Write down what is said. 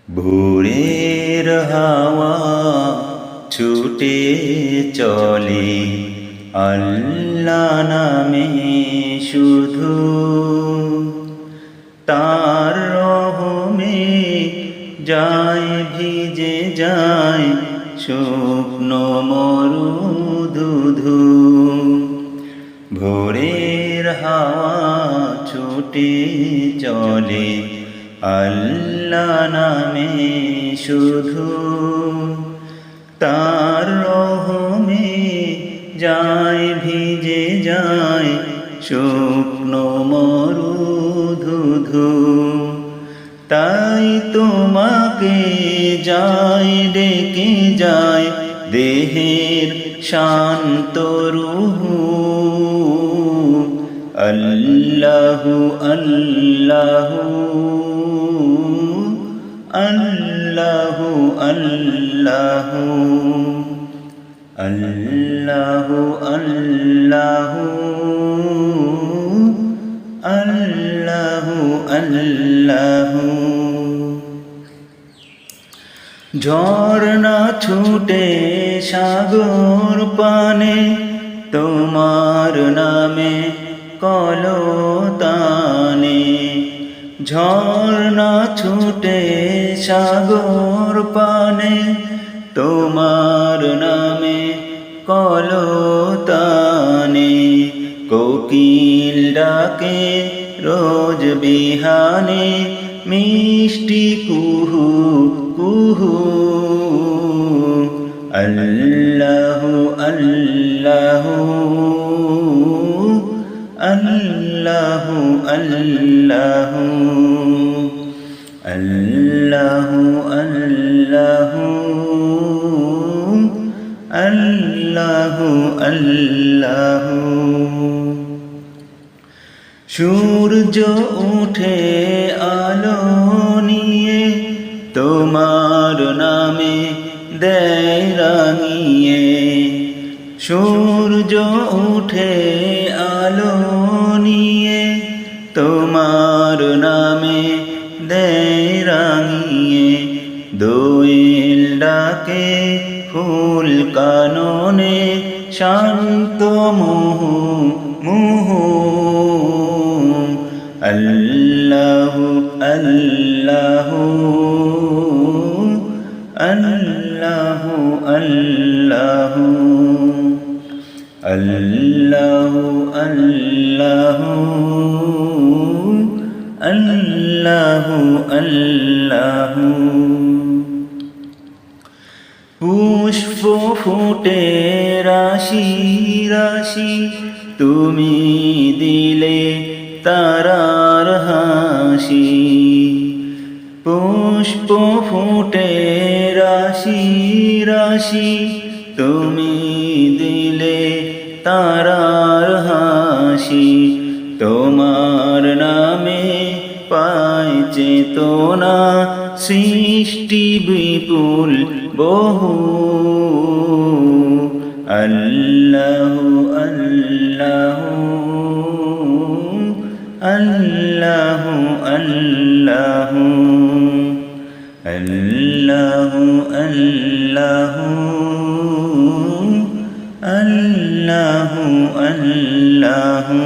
ভোরের হাওয়া ছুটে চলে আল্লাহ নামে শুধু, তার রহমে যায় ভিজে যায় শুকনো মরুধুধু। ভোরের হাওয়া ছুটে চলে আল্লাহ নামে শুধু, তার রহমে যায় ভিজে যায় শুকনো মরুধুধু। তাই তোমাকে যায় ডেকে যায় দেহের শান্ত রুহু। আল্লাহু আল্লাহু আল্লাহু আল্লাহু আল্লাহু আল্লাহু আল্লাহু আল্লাহু। ঝর্ণা ছুটে সাগর পানে তোমার নামে কলতানে। ঝর্ণা ছুটে সাগর পানে তোমার নামে কলতানে। কোকিল ডাকে রোজ বিহানে মিষ্টি কুহু কুহু। আল্লাহু আল্লাহু আল্লাহু আল্লাহু আল্লাহু আল্লাহু আল্লাহু আল্লাহু। সূর্য উঠে আলো নিয়ে তোমার নামে দেয় রাঙিয়ে। সূর্য উঠে আলো নিয়ে তোমার নামে দেয় রাঙিয়ে। দোয়েল ডাকে ফুল কাননে শান্ত মুহু মুহু। আল্লাহু আল্লাহু আল্লাহু আল্লাহু আল্লাহু আল্লাহু আল্লাহু আল্লাহু। পুষ্প ফুটে রাশি রাশি তুমি দিলে তারার হাসি। পুষ্প ফুটে রাশি রাশি তুমি দিলে তারার হাসি। তোমার নামে পায় চেতনা সৃষ্টি বিপুল বহু। আল্লাহু আল্লাহু আল্লাহু আল্লাহু আল্লাহু আল্লাহু আল্লাহু আল্লাহু।